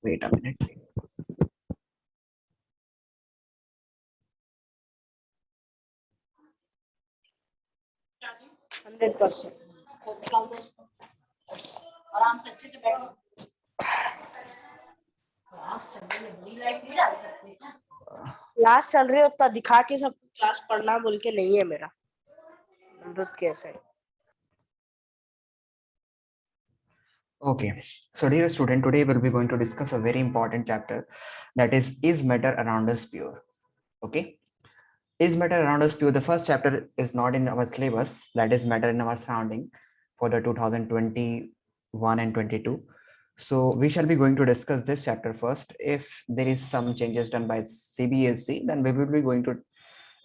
Wait a minute. 100%। आराम से अच्छे से बैठो। क्लास चल रही है, बड़ी लाइट नहीं डाल सकते क्या? क्लास चल रही है उतना दिखा के सब क्लास पढ़ना बोल के नहीं है मेरा। अमरुद कैसे? Okay, so dear student, today we'll be going to discuss a very important chapter, that is matter around us pure? Okay, is matter around us pure? The first chapter is not in our syllabus, that is matter in our surrounding for the 2021 and 22. So we shall be going to discuss this chapter first. If there is some changes done by CBSE, then we will be going to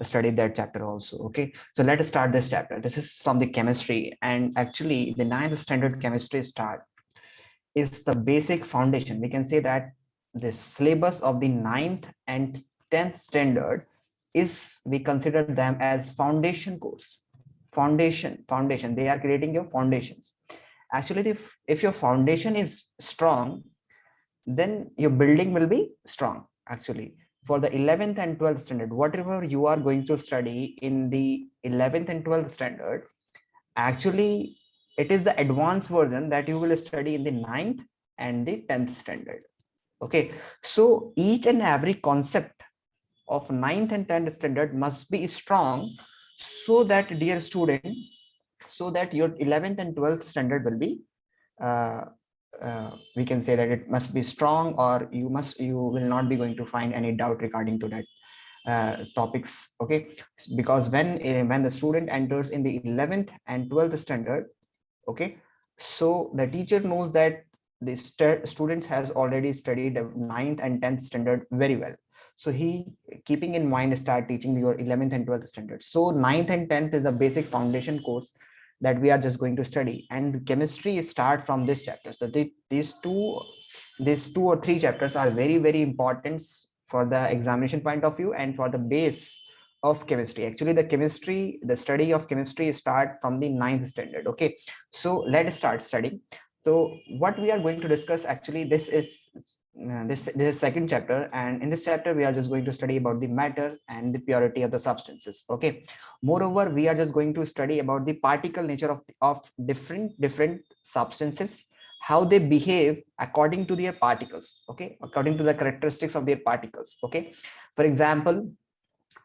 study that chapter also. Okay, so let us start this chapter. This is from the chemistry, and actually the 9th standard chemistry start is the basic foundation. We can say that the syllabus of the 9th and 10th standard is, we consider them as foundation course. Foundation, they are creating your foundations. Actually, if your foundation is strong, then your building will be strong. Actually, for the 11th and 12th standard, whatever you are going to study in the 11th and 12th standard, actually it is the advanced version that you will study in the 9th and the 10th standard. Okay, so each and every concept of 9th and 10th standard must be strong, so that, dear student, so that your 11th and 12th standard will be uh, we can say that it must be strong, or you will not be going to find any doubt regarding to that topics. Okay, because when the student enters in the 11th and 12th standard, okay, so the teacher knows that the students has already studied the 9th and 10th standard very well, so he, keeping in mind, start teaching your 11th and 12th standard. So 9th and 10th is the basic foundation course that we are just going to study, and chemistry start from this chapter. So these two or three chapters are very, very important for the examination point of view and for the base of chemistry. Actually, the study of chemistry start from the 9th standard. Okay, so let's start studying. So what we are going to discuss, actually, this is second chapter, and in this chapter we are just going to study about the matter and the purity of the substances. Okay, moreover, we are just going to study about the particle nature of different substances, how they behave according to their particles. Okay, according to the characteristics of their particles. Okay, for example,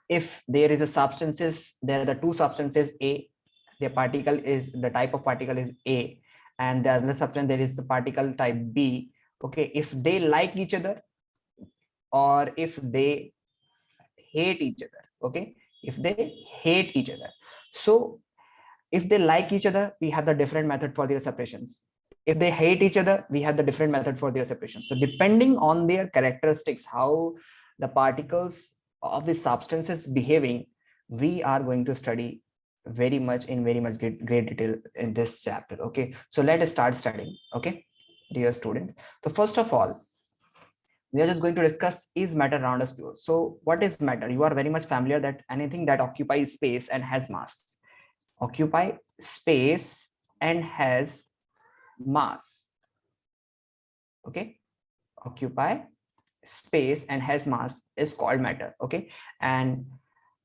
if there is a substances, there are the two substances A, the particle is, the type of particle is A, and the other substance, there is the particle type B. Okay, if they like each other or if they hate each other. Okay, if they hate each other, so if they like each other, we have the different method for their separations. If they hate each other, we have the different method for their separation. So depending on their characteristics, how the particles of the substances behaving, we are going to study very much great detail in this chapter. Okay, so let us start studying. Okay, dear student, so first of all, we are just going to discuss, is matter around us pure? So what is matter? You are very much familiar that anything that occupies space and has mass. Occupy space and has mass. Okay, occupy space and has mass is called matter. Okay, and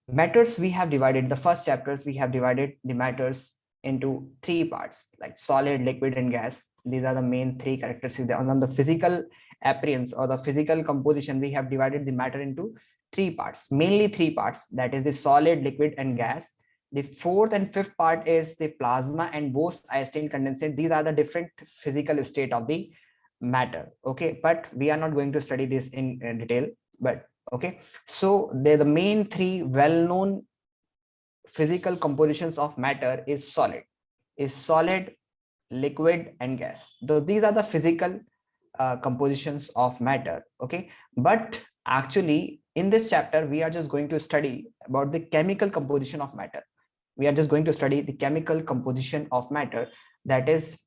matters, we have divided, the first chapters we have divided the matters into three parts, like solid, liquid, and gas. These are the main three characteristics. On the physical appearance or the physical composition, we have divided the matter into three parts, mainly three parts, that is the solid, liquid, and gas. The fourth and fifth part is the plasma and Bose-Einstein condensate. These are the different physical state of the matter. Okay, but we are not going to study this in detail. But okay, so the main three well-known physical compositions of matter is solid, liquid, and gas. So these are the physical compositions of matter. Okay, but actually in this chapter we are just going to study about the chemical composition of matter. We are just going to study the chemical composition of matter, that is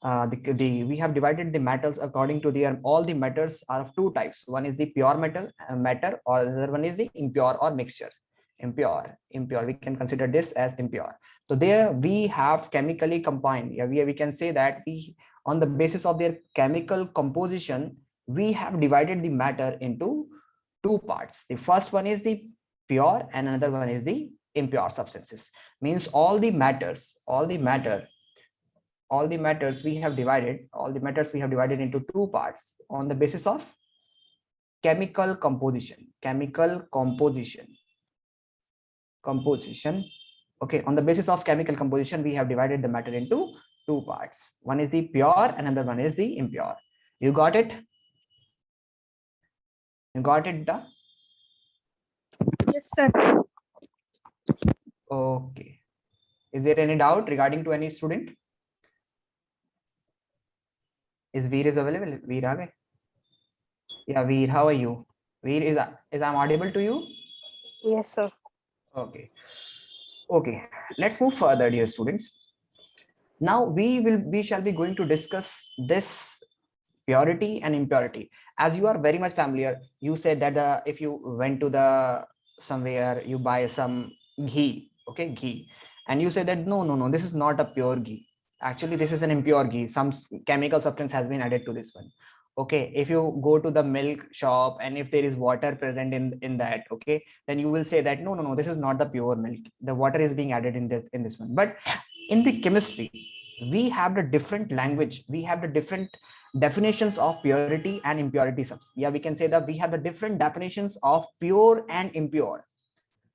we have divided the metals according to their, all the metals are of two types. One is the pure matter, or the other one is the impure or mixture. Impure, we can consider this as impure. So there we have chemically combined. Yeah, we can say that On the basis of their chemical composition, we have divided the matter into two parts. The first one is the pure and another one is the impure substances. Means all the matters we have divided into two parts on the basis of chemical composition. Okay, on the basis of chemical composition, we have divided the matter into two parts. One is the pure, another one is the impure. You got it? Da? Yes, sir. Okay. Is there any doubt regarding to any student? Is Veer is available? Veer, are yeah, Veer, how are you? Veer, is I'm audible to you? Yes, sir. Okay. Okay. Let's move further, dear students. Now we shall be going to discuss this purity and impurity. As you are very much familiar, you said that if you went to the somewhere, you buy some ghee, okay, ghee, and you say that no, this is not a pure ghee. Actually, this is an impure ghee. Some chemical substance has been added to this one. Okay, if you go to the milk shop and if there is water present in that, okay, then you will say that no, this is not the pure milk. The water is being added in this one. But in the chemistry, we have the different language. We have the different definitions of purity and impurity. Yeah, we can say that we have the different definitions of pure and impure.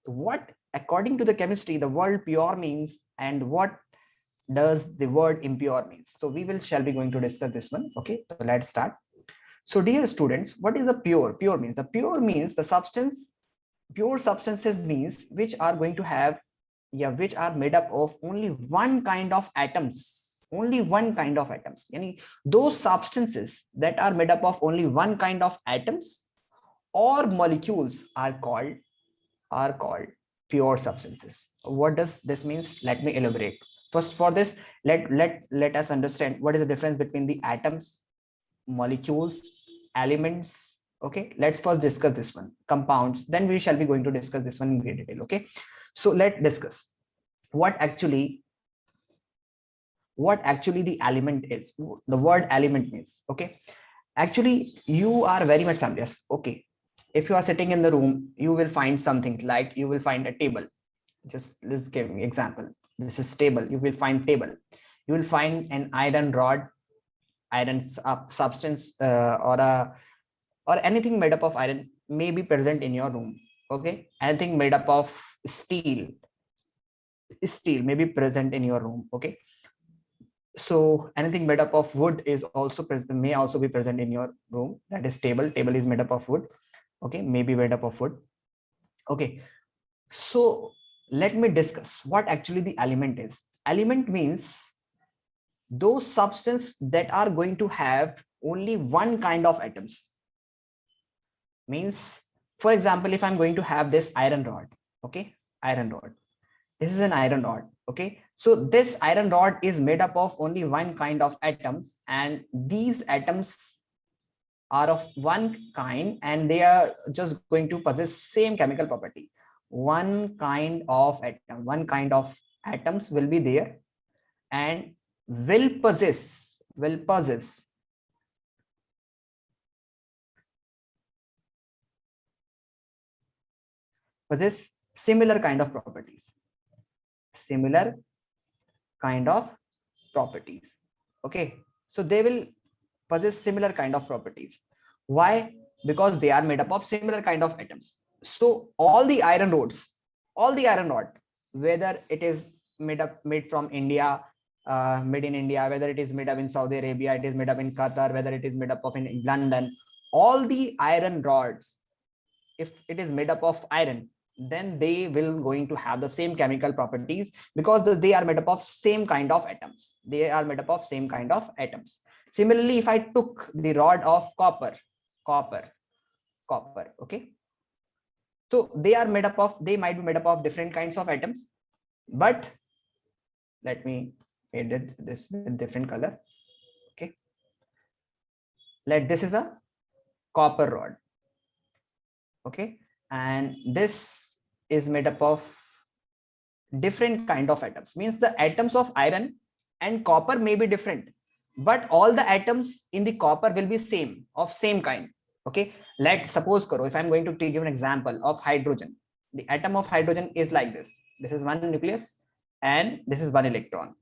What, according to the chemistry, the word pure means and what does the word impure means? So we shall be going to discuss this one. Okay, so let's start. So dear students, what is the pure? Pure means the substance. Pure substances means which are going to have, which are made up of only one kind of atoms. Only one kind of atoms. Yani those substances that are made up of only one kind of atoms or molecules are called pure substances. What does this means? Let me elaborate. First, for this, let us understand what is the difference between the atoms, molecules, elements. Okay, let's first discuss this one. Compounds, then we shall be going to discuss this one in great detail. Okay, so let's discuss what actually the element is. The word element means, okay, actually you are very much familiar. Okay, if you are sitting in the room, you will find something like, you will find a table. Just let's give me example. This is table. You will find table. You will find an iron rod, iron substance, or anything made up of iron may be present in your room. Okay, anything made up of steel may be present in your room. Okay, so anything made up of wood is also present, may also be present in your room. That is table is made up of wood. Okay, may be made up of wood. Okay, so let me discuss what actually the element is. Element means those substances that are going to have only one kind of atoms. Means, for example, if I'm going to have this iron rod, okay, iron rod, this is an iron rod. Okay, so this iron rod is made up of only one kind of atoms, and these atoms are of one kind and they are just going to possess same chemical property. One kind of atoms will be there and will possess similar kind of properties. Okay, so they will possess similar kind of properties. Why? Because they are made up of similar kind of atoms. So all the iron rod, whether it is made from India, made in India, whether it is made up in Saudi Arabia, it is made up in Qatar, whether it is made up of in London, all the iron rods, if it is made up of iron, then they will going to have the same chemical properties because they are made up of same kind of atoms. Similarly, if I took the rod of copper, okay, so they might be made up of different kinds of atoms, but let me edit this with different color. Okay, this is a copper rod. Okay, and this is made up of different kind of atoms. Means the atoms of iron and copper may be different, but all the atoms in the copper will be same, of same kind. Okay, let suppose karo, if I'm going to give an example of hydrogen, the atom of hydrogen is like this. This is one nucleus and this is one electron.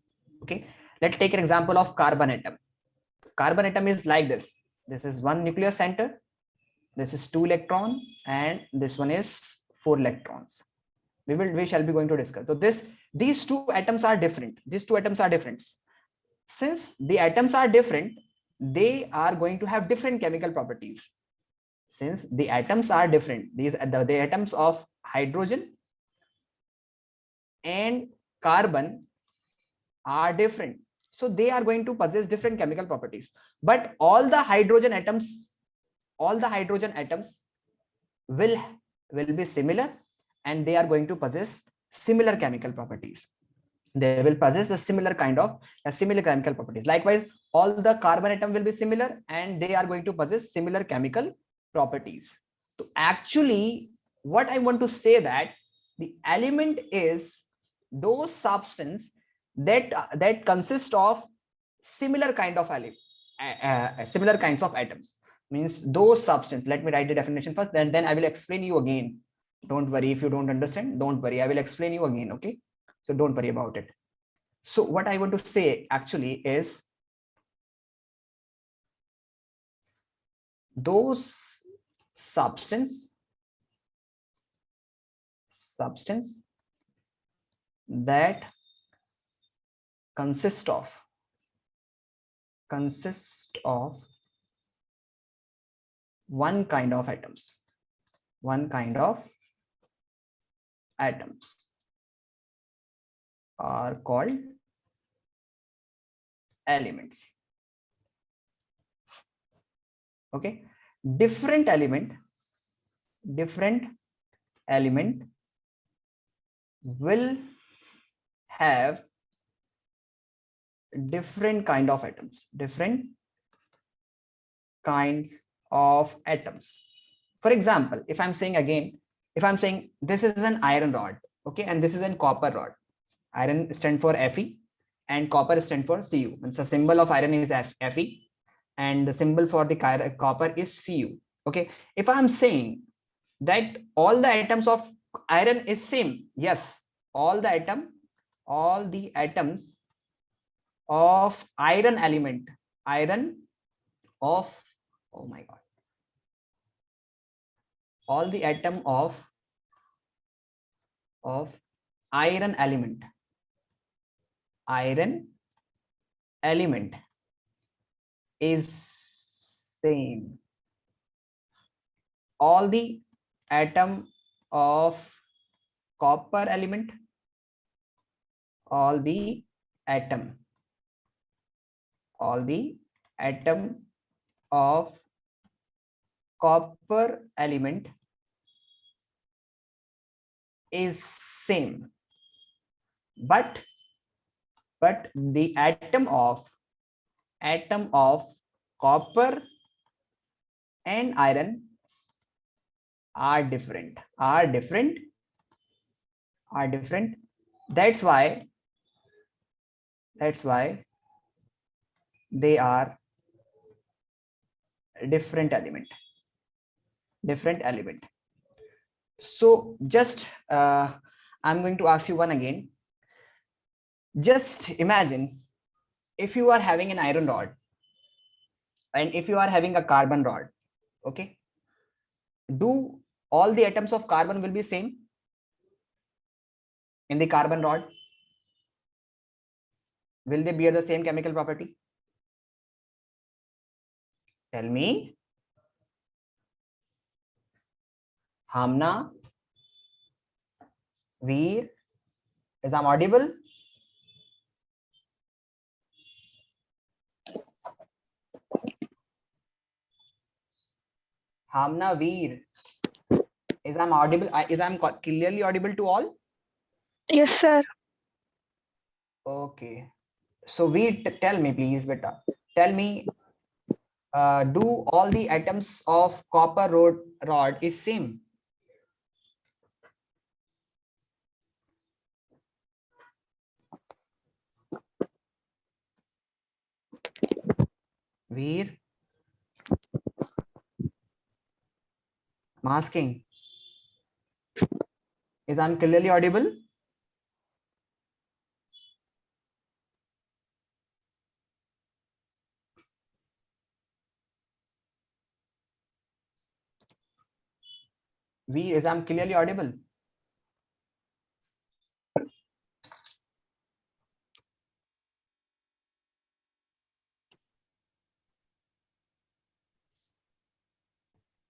Okay, let's take an example of carbon atom. Carbon atom is like this. This is one nucleus center, this is 2 electron, and this one is 4 electrons. We shall be going to discuss. So these two atoms are different. These two atoms are different. Since the atoms are different, they are going to have different chemical properties. Since the atoms are different, the atoms of hydrogen and carbon are different, so they are going to possess different chemical properties. But all the hydrogen atoms will be similar, and they are going to possess similar chemical properties. They will possess a similar chemical properties. Likewise, all the carbon atom will be similar, and they are going to possess similar chemical properties. So actually, what I want to say that the element is those substance that consist of similar kind of similar kinds of atoms. Means those substance. Let me write the definition first, and then I will explain you again. Don't worry if you don't understand. Don't worry, I will explain you again. Okay, so don't worry about it. So what I want to say actually is those substance that consist of one kind of atoms are called elements. Okay, different element will have different kinds of atoms. For example, if I'm saying this is an iron rod, okay, and this is a copper rod. Iron stands for Fe and copper stands for Cu. And the symbol of iron is Fe and the symbol for the copper is Fu. Okay, if I'm saying that all the atoms of iron is same, yes, all the atoms of iron element, oh my god, all the atom of iron element is same. All the atom of copper element, all the atom of copper element is same, but the atom of copper and iron are different. That's why they are different element. So just I'm going to ask you one again. Just imagine if you are having an iron rod and if you are having a carbon rod, okay, do all the atoms of carbon will be same in the carbon rod? Will they bear the same chemical property? Tell me. Hamna, Veer, is I'm audible? Hamna, Veer, is I'm audible? Is I'm clearly audible to all? Yes, sir. Okay. So Veer, tell me please, beta. Tell me, do all the atoms of copper rod is same? Veer, I'm asking, is I'm clearly audible? Veer, is I'm clearly audible?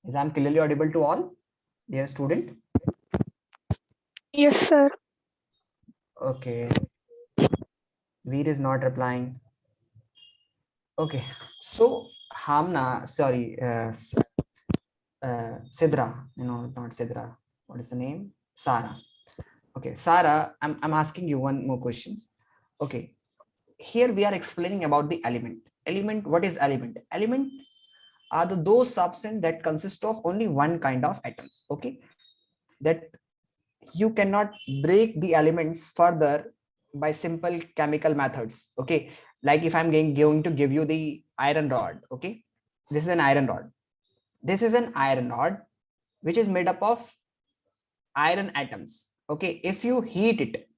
Is I'm clearly audible to all, dear student? Yes, sir. Okay, Veer is not replying. Okay, so Hamna, sorry, Sidra, not Sidra. What is the name? Sarah. Okay, Sarah, I'm asking you one more questions. Okay, here we are explaining about the element. Element, what is element? Element are those substance that consist of only one kind of atoms. Okay, that you cannot break the elements further by simple chemical methods. Okay, like if I'm going to give you the iron rod. Okay, this is an iron rod. This is an iron rod which is made up of iron atoms. Okay, if you heat it,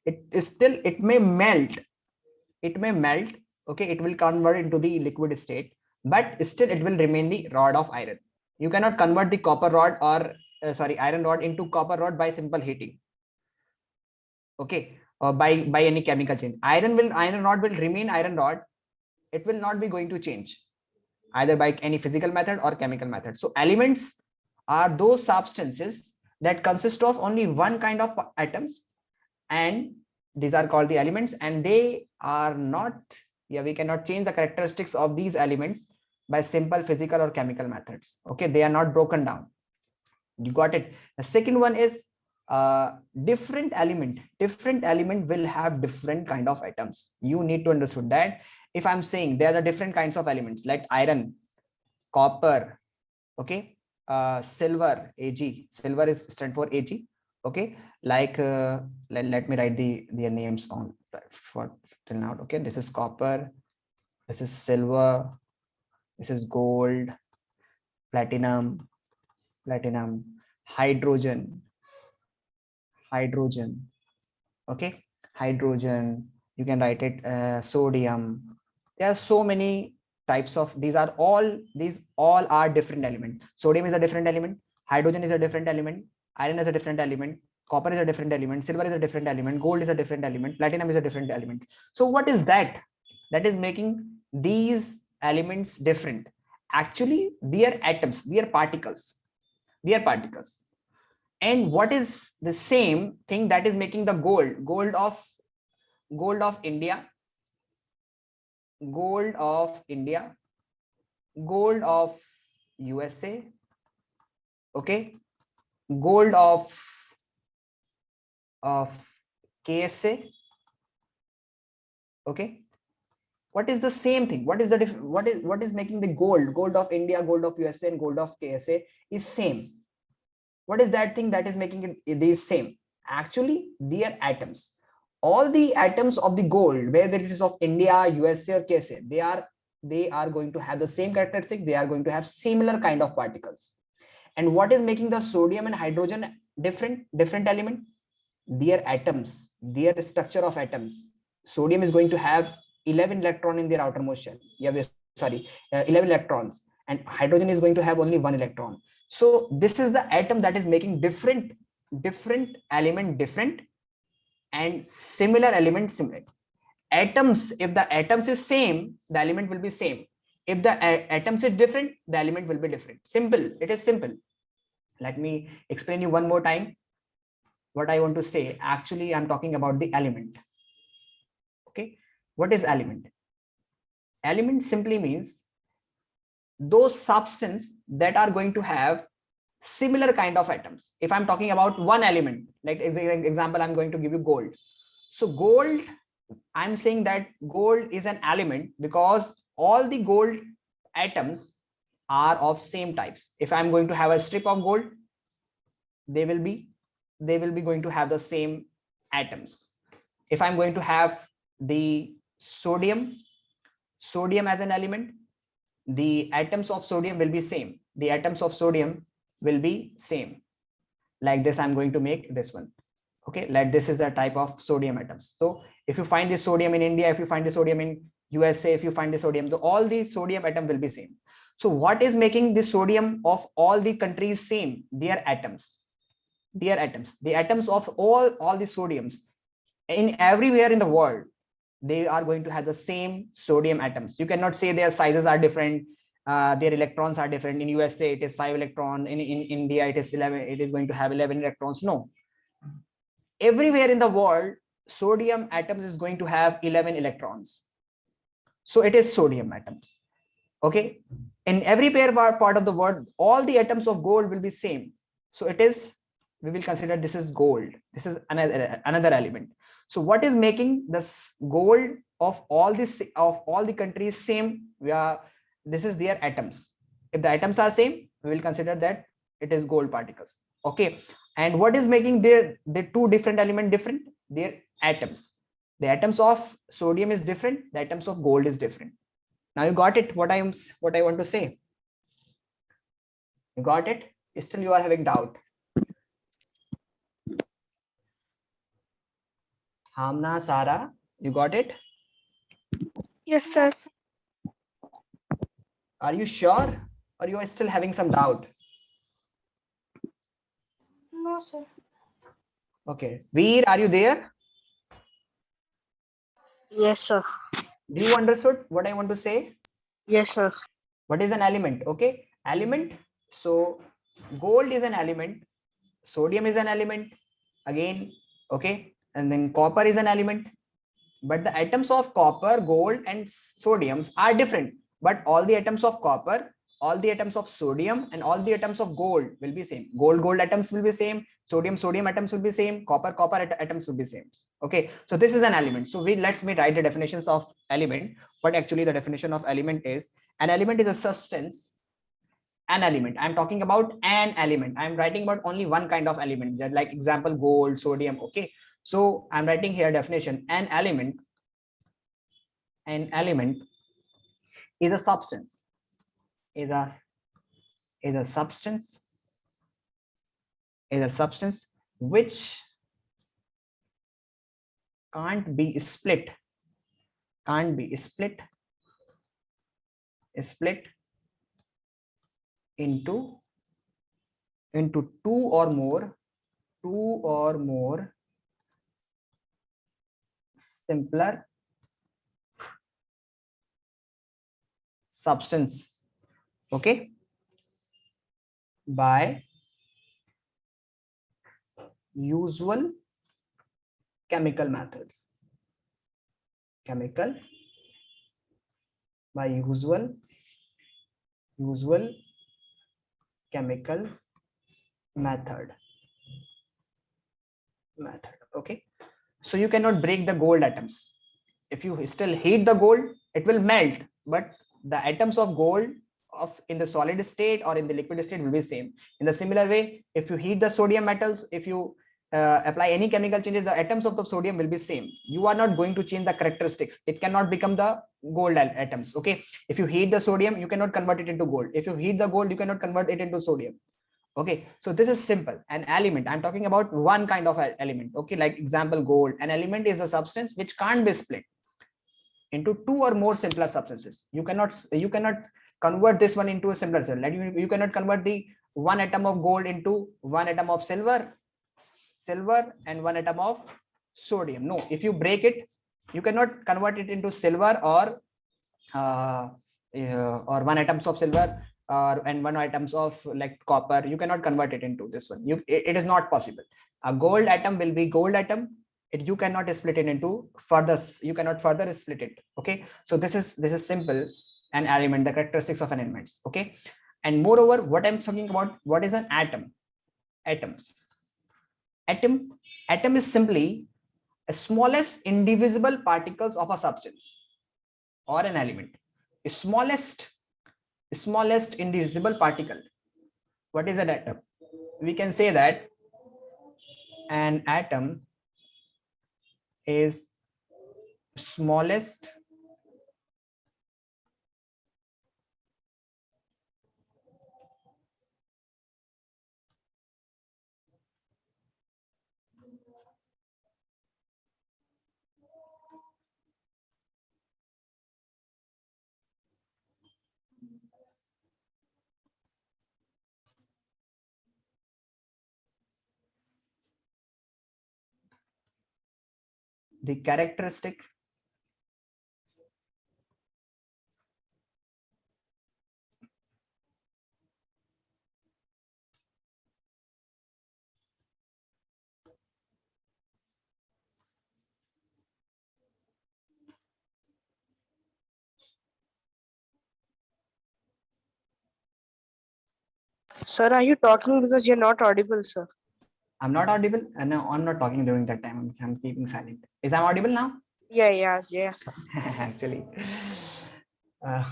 it is still, it may melt, okay, it will convert into the liquid state, but still it will remain the rod of iron. You cannot convert the copper rod or iron rod into copper rod by simple heating, okay, or by any chemical change. Iron rod will remain iron rod. It will not be going to change either by any physical method or chemical method. So elements are those substances that consist of only one kind of atoms, and these are called the elements, and they are not, yeah, we cannot change the characteristics of these elements by simple physical or chemical methods. Okay, they are not broken down. You got it. The second one is different element will have different kind of atoms. You need to understand that. If I'm saying there are different kinds of elements like iron, copper, okay, silver, Ag, silver is stand for Ag, okay, like let me write their names on for till now. Okay, this is copper, this is silver, this is gold, platinum, hydrogen, okay, hydrogen, you can write it sodium. There are so many types of, these all are different elements. Sodium is a different element, hydrogen is a different element, iron is a different element, copper is a different element, silver is a different element, gold is a different element, platinum is a different element. So what is that is making these elements different? Actually they are atoms, they are particles, and what is the same thing that is making the gold of India, gold of India, gold of USA, okay, gold of KSA, okay. What is the same thing? What is the what is making the gold of India, gold of USA, and gold of KSA is same? What is that thing that is making it these same? Actually, they are atoms. All the atoms of the gold, whether it is of India, USA, or KSA, they are going to have the same characteristics. They are going to have similar kind of particles. And what is making the sodium and hydrogen different element? Their atoms, their structure of atoms. Sodium is going to have 11 electron in their outermost shell. Yeah, sorry, 11 electrons, and hydrogen is going to have only 1 electron. So this is the atom that is making different element different, and similar element similar. Atoms, if the atoms is same, the element will be same. If the atoms is different, the element will be different. Simple, it is simple. Let me explain you one more time what I want to say. Actually, I'm talking about the element. Okay, what is element? Element simply means those substances that are going to have similar kind of atoms. If I'm talking about one element, like example, I'm going to give you gold. So gold, I'm saying that gold is an element because all the gold atoms are of same types. If I'm going to have a strip of gold, they will be going to have the same atoms. If I'm going to have the sodium sodium as an element, the atoms of sodium will be same. The atoms of sodium will be same. Like this, I'm going to make this one. Okay, like this is the type of sodium atoms. So if you find the sodium in India, if you find the sodium in USA, if you find the sodium, so all the sodium atom will be same. So what is making the sodium of all the countries same? Their atoms. Their atoms. The atoms of all the sodiums in everywhere in the world, they are going to have the same sodium atoms. You cannot say their sizes are different, their electrons are different. In USA it is 5 electron, in India it is 11, it is going to have 11 electrons. No, everywhere in the world sodium atoms is going to have 11 electrons. So it is sodium atoms. Okay, in every part of the world, all the atoms of gold will be same. So it is, we will consider this is gold. This is another element. So what is making this gold of all the countries same? This is their atoms. If the atoms are same, we will consider that it is gold particles. Okay, and what is making the two different element different? Their atoms. The atoms of sodium is different, the atoms of gold is different. Now you got it, what I want to say? You got it? Still you are having doubt? Hamna, Sara, you got it? Yes, sir. Are you sure, or you are still having some doubt? No, sir. Okay, Veer, are you there? Yes, sir. Do you understood what I want to say? Yes, sir. What is an element? Okay, element. So gold is an element, sodium is an element again. Okay, and then copper is an element. But the atoms of copper, gold, and sodiums are different. But all the atoms of copper, all the atoms of sodium, and all the atoms of gold will be same. Gold atoms will be same. Sodium atoms will be same. Copper atoms will be same. Okay, so this is an element. So let's write the definitions of element. What actually the definition of element is? An element is a substance. An element. I'm talking about an element. I'm writing about only one kind of element. Like example, gold, sodium. Okay. So I'm writing here definition. An element is a substance. Is a substance which can't be split into two or more simpler substance, okay, by usual chemical methods. By usual chemical method. Okay, so you cannot break the gold atoms. If you still heat the gold, it will melt, but the atoms of gold in the solid state or in the liquid state will be same. In the similar way, if you heat the sodium metals, if you apply any chemical changes, the atoms of the sodium will be same. You are not going to change the characteristics. It cannot become the gold atoms. Okay, if you heat the sodium, you cannot convert it into gold. If you heat the gold, you cannot convert it into sodium. Okay, so this is simple. An element, I'm talking about one kind of element. Okay, like example, gold. An element is a substance which can't be split into two or more simpler substances. You cannot convert this one into a simpler cell. Like you cannot convert the one atom of gold into one atom of silver and one atom of sodium. No, if you break it, you cannot convert it into silver or one atoms of silver and one atoms of like copper. You cannot convert it into this one. It is not possible. A gold atom will be gold atom. You cannot split it into further. You cannot further split it. Okay, so this is simple. An element, the characteristics of an element. Okay, and moreover, what I'm talking about, what is an atom? Atom is simply a smallest indivisible particles of a substance or an element. Smallest indivisible particle. What is an atom? We can say that an atom is smallest the characteristic Sir, are you talking because you're not audible, sir? I'm not audible, and no, I'm not talking during that time. I'm keeping silent. Is I'm audible now? Yeah, sir. Actually, uh,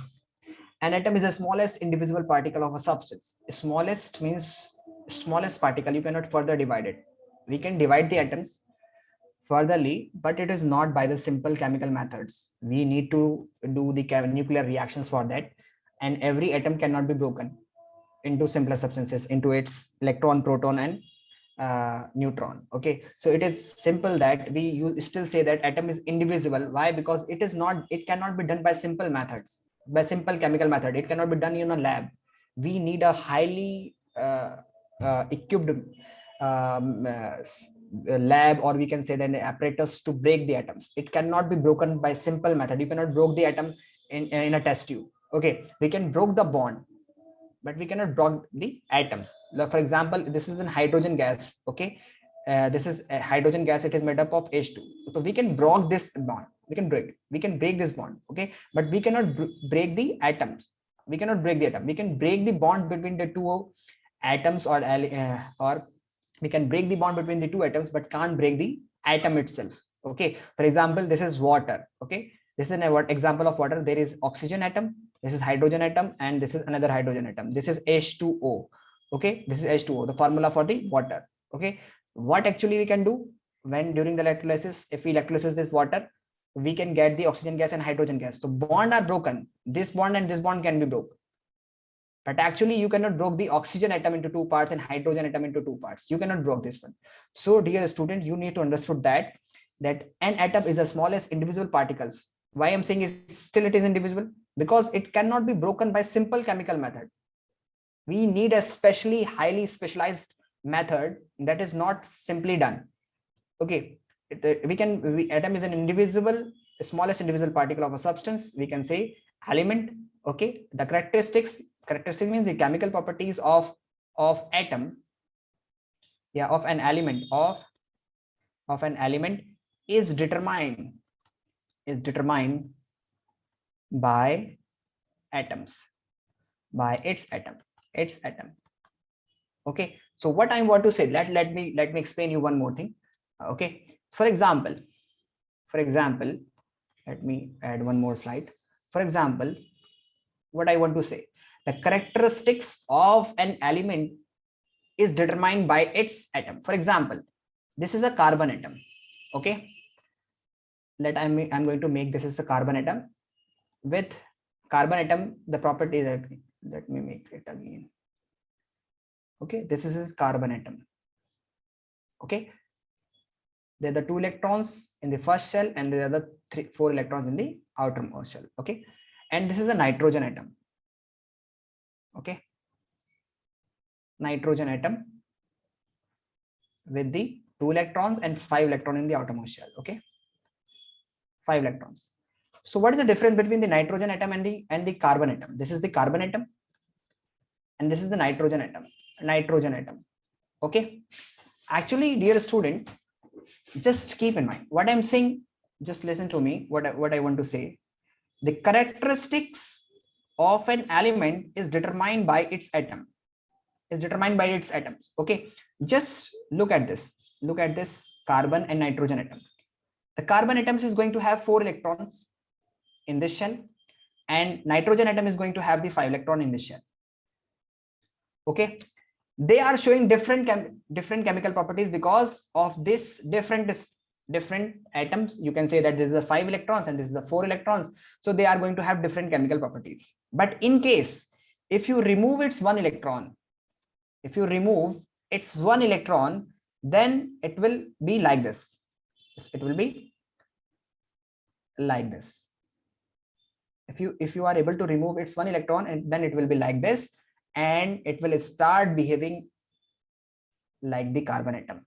an atom is the smallest indivisible particle of a substance. Smallest means smallest particle. You cannot further divide it. We can divide the atoms furtherly, but it is not by the simple chemical methods. We need to do the nuclear reactions for that, and every atom cannot be broken into simpler substances, into its electron, proton, and neutron. Okay, so it is simple that we still say that atom is indivisible. Why? Because it cannot be done by simple methods, by simple chemical method. It cannot be done in a lab. We need a highly equipped lab, or we can say an apparatus to break the atoms. It cannot be broken by simple method. You cannot break the atom in a test tube. Okay, we can break the bond, but we cannot break the atoms. Like for example, this is a hydrogen gas. Okay, this is a hydrogen gas. It is made up of H2. So we can break this bond. We can break this bond. Okay, but we cannot break the atoms. We cannot break the atom. We can break the bond between the two atoms, or we can break the bond between the two atoms, but can't break the atom itself. Okay, for example, this is water. Okay, this is an example of water. There is oxygen atom, this is hydrogen atom, and this is another hydrogen atom. This is H2O. Okay, this is H2O, the formula for the water. Okay, what actually we can do when during the electrolysis, if we electrolysis this water, we can get the oxygen gas and hydrogen gas. So bond are broken. This bond and this bond can be broken. But actually you cannot break the oxygen atom into two parts and hydrogen atom into two parts. You cannot break this one. So dear student, you need to understand that an atom is the smallest indivisible particles. Why I'm saying it is indivisible? Because it cannot be broken by simple chemical method. We need a specially highly specialized method that is not simply done. Okay, atom is an indivisible, smallest indivisible particle of a substance. We can say element. Okay, the characteristics means the chemical properties of atom, yeah, of an element is determined by atoms, by its atom. Okay, so what I want to say, let me explain you one more thing. Okay, for example, let me add one more slide. For example, what I want to say, the characteristics of an element is determined by its atom. For example, this is a carbon atom. Okay, I'm going to make this is a carbon atom. With carbon atom, the property that, let me make it again. Okay, this is a carbon atom. Okay, there are the 2 electrons in the first shell and there are the 4 electrons in the outermost shell. Okay, and this is a nitrogen atom. Okay, nitrogen atom with the 2 electrons and 5 electrons in the outermost shell. Okay, 5 electrons. So what is the difference between the nitrogen atom and the carbon atom? This is the carbon atom and this is the nitrogen atom. Okay, actually, dear student, just keep in mind what I'm saying. Just listen to me. What I want to say, the characteristics of an element is determined by its atom, Okay, just look at this carbon and nitrogen atom. The carbon atoms is going to have 4 electrons in this shell, and nitrogen atom is going to have the 5 electron in this shell. Okay, they are showing different chemical properties because of this different atoms. You can say that this is the 5 electrons and this is the 4 electrons, so they are going to have different chemical properties. But in case if you remove its 1 electron, then it will be like this. It will be like this. If you are able to remove its 1 electron, and then it will be like this, and it will start behaving like the carbon atom.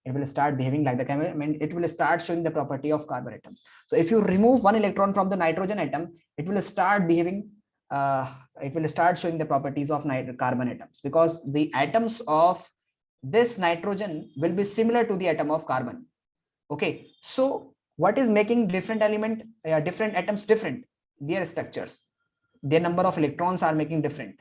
It will start behaving like the chemical, I mean, it will start showing the property of carbon atoms. So if you remove one electron from the nitrogen atom, it will start behaving, it will start showing the properties of carbon atoms, because the atoms of this nitrogen will be similar to the atom of carbon. Okay, so what is making different different atoms different? Their structures, their number of electrons are making different.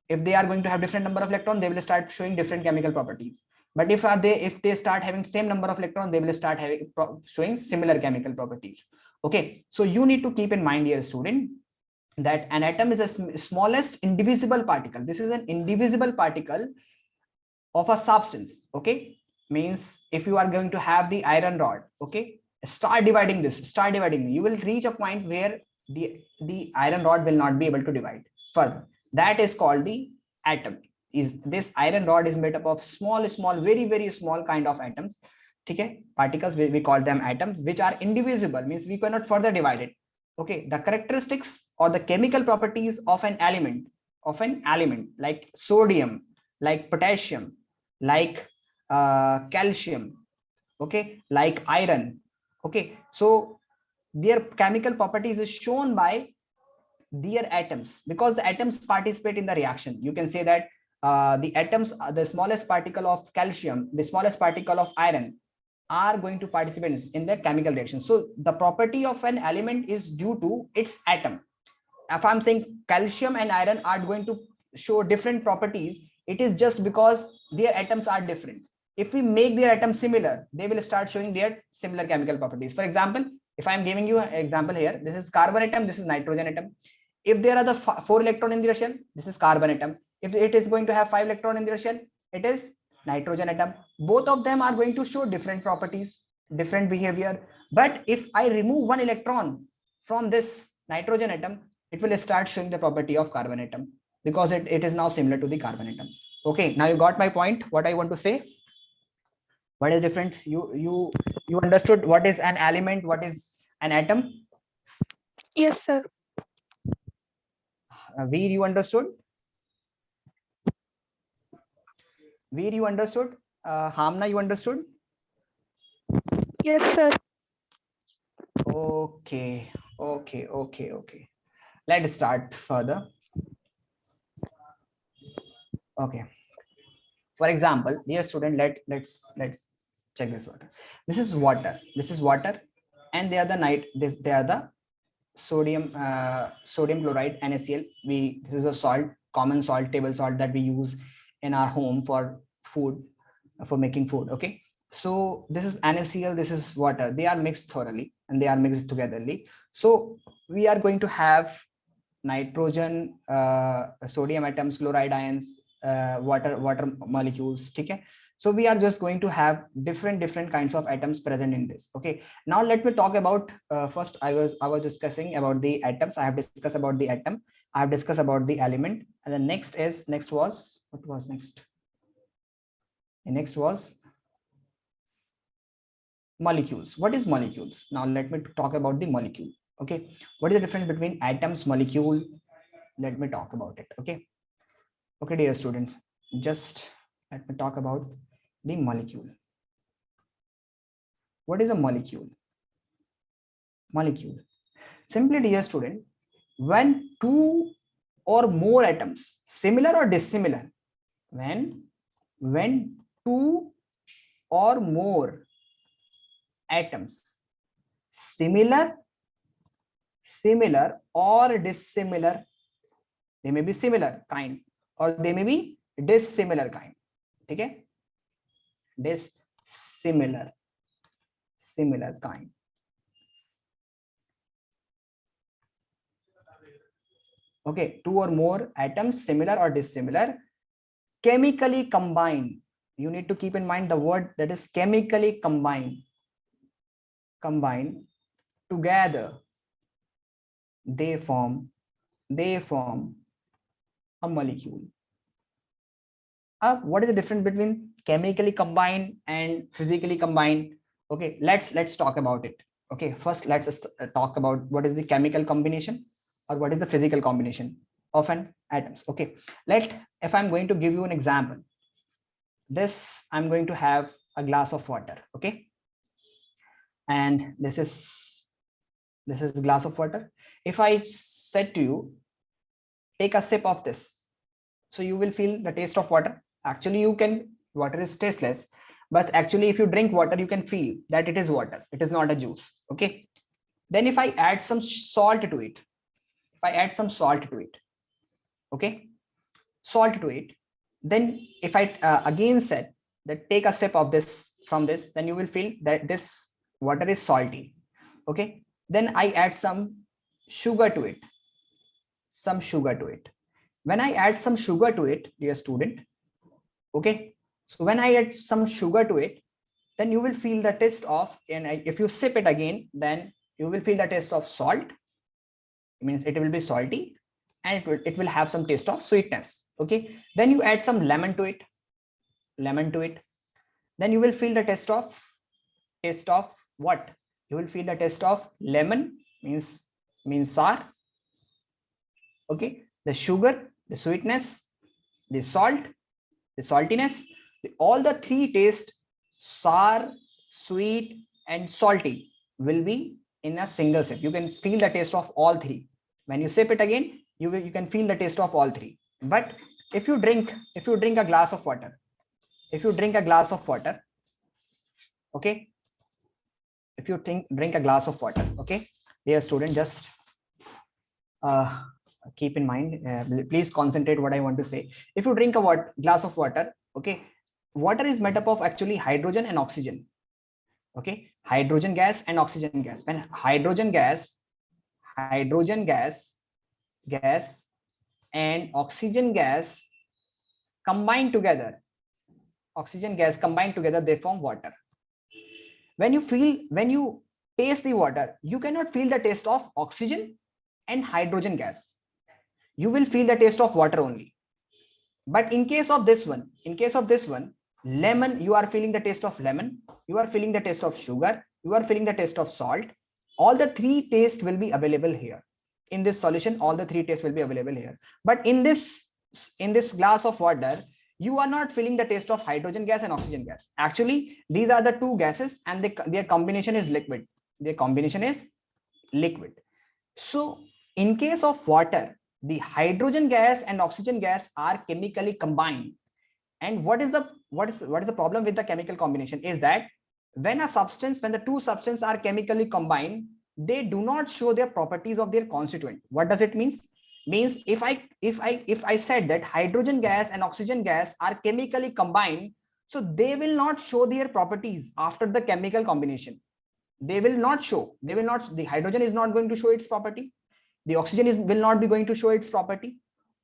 If they are going to have different number of electrons, they will start showing different chemical properties. But if they start having same number of electrons, they will start having showing similar chemical properties. Okay, so you need to keep in mind, dear student, that an atom is a smallest indivisible particle. This is an indivisible particle of a substance. Okay, means if you are going to have the iron rod, okay, start dividing, you will reach a point where the iron rod will not be able to divide further. That is called the atom. Is this iron rod is made up of small, very small kind of atoms. Okay, particles, we call them atoms, which are indivisible, means we cannot further divide it. Okay, the characteristics or the chemical properties of an element like sodium, like potassium, like calcium, okay, like iron. Okay, so their chemical properties is shown by their atoms, because the atoms participate in the reaction. You can say that the atoms, the smallest particle of calcium, the smallest particle of iron are going to participate in the chemical reaction. So the property of an element is due to its atom. If I'm saying calcium and iron are going to show different properties, it is just because their atoms are different. If we make their atoms similar, they will start showing their similar chemical properties. For example, if I'm giving you an example here, this is carbon atom, this is nitrogen atom. If there are the 4 electron in the shell, this is carbon atom. If it is going to have 5 electron in the shell, it is nitrogen atom. Both of them are going to show different properties, different behavior. But if I remove one electron from this nitrogen atom, it will start showing the property of carbon atom, because it is now similar to the carbon atom. Okay, now you got my point, what I want to say. What is different? You understood what is an element, what is an atom? Yes, sir. Veer, you understood? Veer, you understood? Hamna, you understood? Yes, sir. Okay. Let's start further. Okay. For example, dear student, let's check this water. This is water, and they are the sodium chloride, NaCl. This is a salt, common salt, table salt that we use in our home for food, for making food. Okay, so this is NaCl, this is water. They are mixed thoroughly and they are mixed togetherly. So we are going to have nitrogen, sodium atoms, chloride ions, water molecules. Okay, so we are just going to have different kinds of atoms present in this. Okay, now let me talk about first I was discussing about the atoms. I have discussed about the atom, I have discussed about the element, and the next was what was next? The next was molecules. What is molecules? Now let me talk about the molecule. Okay, what is the difference between atoms, molecule? Let me talk about it. Okay, dear students, just let me talk about the molecule. What is a molecule? Molecule, simply, dear student, when two or more atoms, similar or dissimilar, when two or more atoms, similar or dissimilar, they may be similar kind or they may be dissimilar kind. Okay, dissimilar kind. Okay, two or more atoms, similar or dissimilar, chemically combined. You need to keep in mind the word that is chemically combined together, they form a molecule. What is the difference between chemically combined and physically combined? Okay, let's talk about it. Okay, first let's talk about what is the chemical combination or what is the physical combination of an atoms. Okay, if I'm going to give you an example, this I'm going to have a glass of water. Okay, and this is glass of water. If I said to you, take a sip of this, so you will feel the taste of water. Actually, water is tasteless, but actually if you drink water, you can feel that it is water, it is not a juice. Okay, then if I add some salt to it, okay, salt to it, then if I again said that take a sip of this from this, then you will feel that this water is salty. Okay, then I add some sugar to it, when I add some sugar to it, dear student, okay, so when I add some sugar to it, then you will feel the taste of, and if you sip it again, then you will feel the taste of salt. It means it will be salty, and it will have some taste of sweetness. Okay, then you add some lemon to it, then you will feel the taste of what? You will feel the taste of lemon, means sour. Okay, the sugar, the sweetness, the salt, the saltiness, all the three taste, sour, sweet, and salty, will be in a single sip. You can feel the taste of all three. When you sip it again, you can feel the taste of all three. But if you drink a glass of water, okay, if you drink a glass of water, okay, dear student, just keep in mind, please concentrate what I want to say. If you drink a glass of water, okay, water is made up of actually hydrogen and oxygen. Okay, hydrogen gas and oxygen gas. When hydrogen gas and oxygen gas combine together, they form water. When you taste the water, you cannot feel the taste of oxygen and hydrogen gas. You will feel the taste of water only. But in case of this one, lemon, you are feeling the taste of lemon, you are feeling the taste of sugar, you are feeling the taste of salt. All the three tastes will be available here. In this solution, all the three tastes will be available here. But in this glass of water, you are not feeling the taste of hydrogen gas and oxygen gas. Actually, these are the two gases, and their combination is liquid. So in case of water, the hydrogen gas and oxygen gas are chemically combined. And what is the problem with the chemical combination is that when the two substances are chemically combined, they do not show their properties of their constituent. What does it mean? Means if I said that hydrogen gas and oxygen gas are chemically combined, so they will not show their properties after the chemical combination. The hydrogen is not going to show its property. The oxygen will not be going to show its property.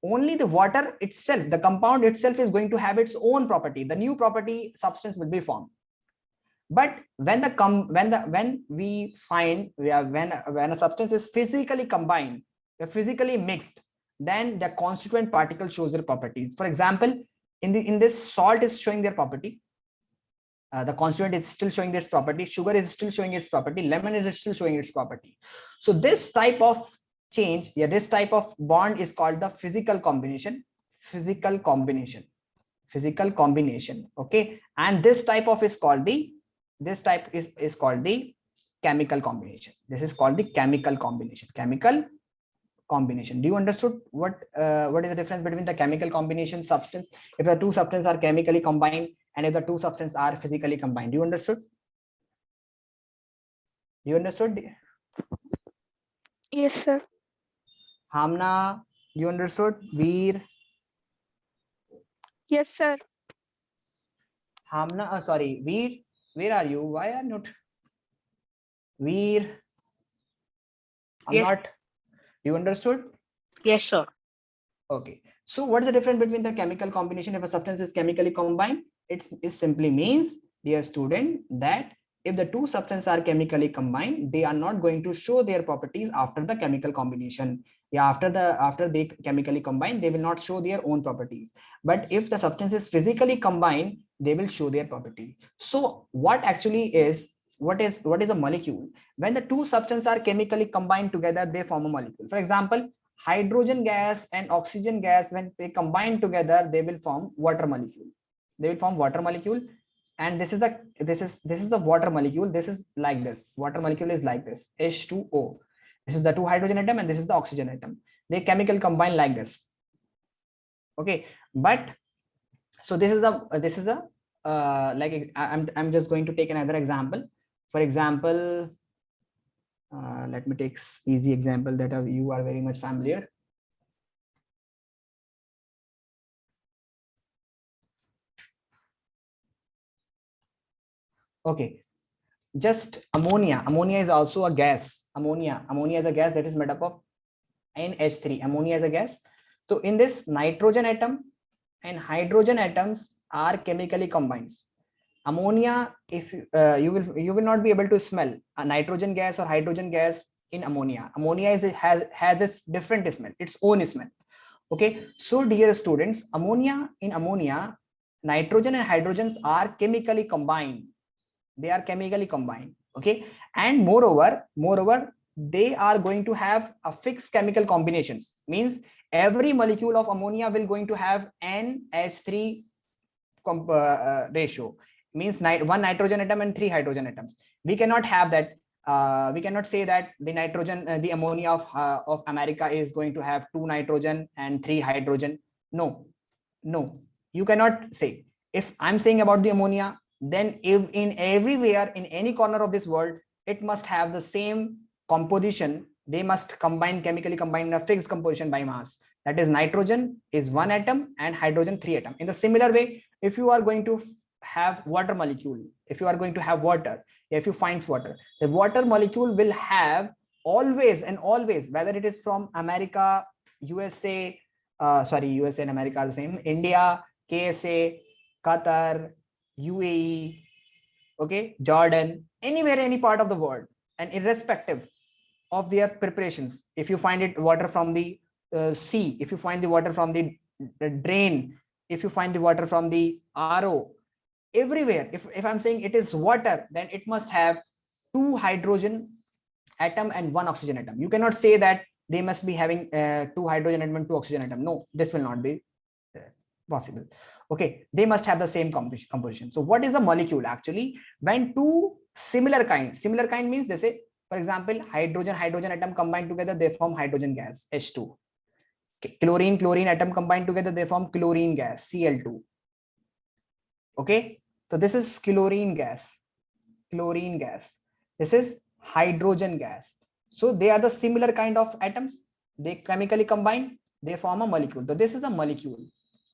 Only the water itself, the compound itself, is going to have its own property. The new property substance will be formed. But when a substance is physically combined, physically mixed, then the constituent particle shows their properties. For example, in this, salt is showing their property. The constituent is still showing its property. Sugar is still showing its property. Lemon is still showing its property. So this type of change, this type of bond is called the physical combination. Okay, and this type is called the chemical combination. This is called the chemical combination. Do you understood what is the difference between the chemical combination substance, if the two substances are chemically combined, and if the two substances are physically combined? Do you understood? Yes, sir. Hamna, you understood? Veer? Yes, sir. Hamna, sorry, Veer, where are you? Why are not? Veer, Yes. You understood? Yes, sir. Okay. So what is the difference between the chemical combination? If a substance is chemically combined, it simply means, dear student, that if the two substances are chemically combined, they are not going to show their properties after the chemical combination. Yeah, after they chemically combine, they will not show their own properties. But if the substance is physically combined, they will show their property. So what is a molecule? When the two substances are chemically combined together, they form a molecule. For example, hydrogen gas and oxygen gas, when they combine together, they will form water molecule. and this is the water molecule. This is like this. Water molecule is like this, H2O. This is the 2 hydrogen atom and this is the oxygen atom. They chemical combine like this. Okay, but so this is a like I'm just going to take another example. For example, let me take easy example that you are very much familiar. Okay, just ammonia. Ammonia is also a gas. Ammonia is a gas that is made up of NH3. Ammonia is a gas. So in this, nitrogen atom and hydrogen atoms are chemically combined. Ammonia, if you will not be able to smell a nitrogen gas or hydrogen gas in ammonia. Ammonia has its different smell, its own smell. Okay, so dear students, in ammonia, nitrogen and hydrogens are chemically combined. They are chemically combined. Okay, and moreover they are going to have a fixed chemical combinations. Means every molecule of ammonia will going to have NH3 ratio. Means one nitrogen atom and 3 hydrogen atoms. We cannot have that. We cannot say that the nitrogen, the ammonia of America is going to have 2 nitrogen and 3 hydrogen. No, you cannot say. If I'm saying about the ammonia, then if in everywhere in any corner of this world, it must have the same composition. They must chemically combine in a fixed composition by mass. That is, nitrogen is 1 atom and hydrogen 3 atom. In the similar way, if you are going to have water molecule, if you are going to have water, if you find water, the water molecule will have always, whether it is from America, USA, USA and America are the same, India, KSA, Qatar, UAE, okay, Jordan, anywhere, any part of the world, and irrespective of their preparations, if you find it water from the sea, if you find the water from the drain, if you find the water from the RO, everywhere, if I'm saying it is water, then it must have 2 hydrogen atom and 1 oxygen atom. You cannot say that they must be having 2 hydrogen atom and 2 oxygen atom. No, this will not be possible. Okay, they must have the same composition. So what is a molecule actually? When 2 similar kind means, they say, for example, hydrogen atom combined together, they form hydrogen gas, H2. Okay. Chlorine atom combined together, they form chlorine gas, Cl2. Okay, so this is chlorine gas. This is hydrogen gas. So they are the similar kind of atoms. They chemically combine, they form a molecule. So this is a molecule.